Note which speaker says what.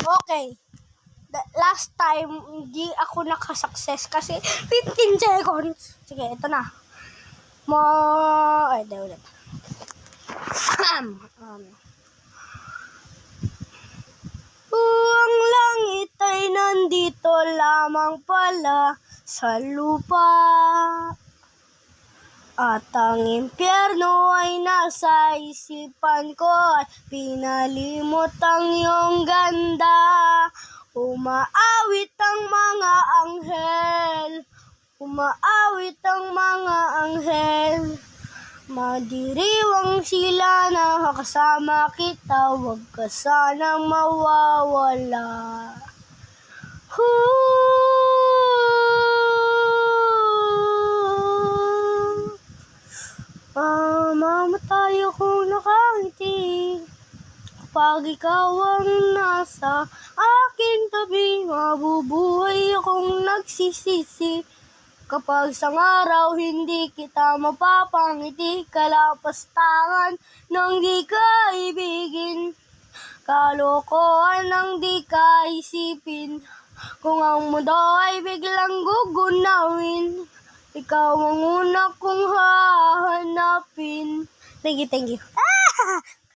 Speaker 1: Okay. Last time, hindi ako nakasuccess kasi 15 seconds. Sige, ito na. Ay, di ulit. Ang langit ay nandito lamang pala sa lupa. At ang impyerno ay nasa isipan ko at pinalimot ang iyong ganda. Umaawit ang mga anghel, umaawit ang mga anghel. Madiriwang sila na kasama kita, huwag ka sanang mawawala. Mamatay akong nakangiti kapag ikaw ang nasa aking tabi. Mabubuhay akong nagsisisi kapag sa araw hindi kita mapapangiti. Kalapastangan ng di ka ibigin, kalokohan ng di ka isipin. Kung ang mundo ay biglang gugunawin, ikaw ang una kong hahanapin. Thank you.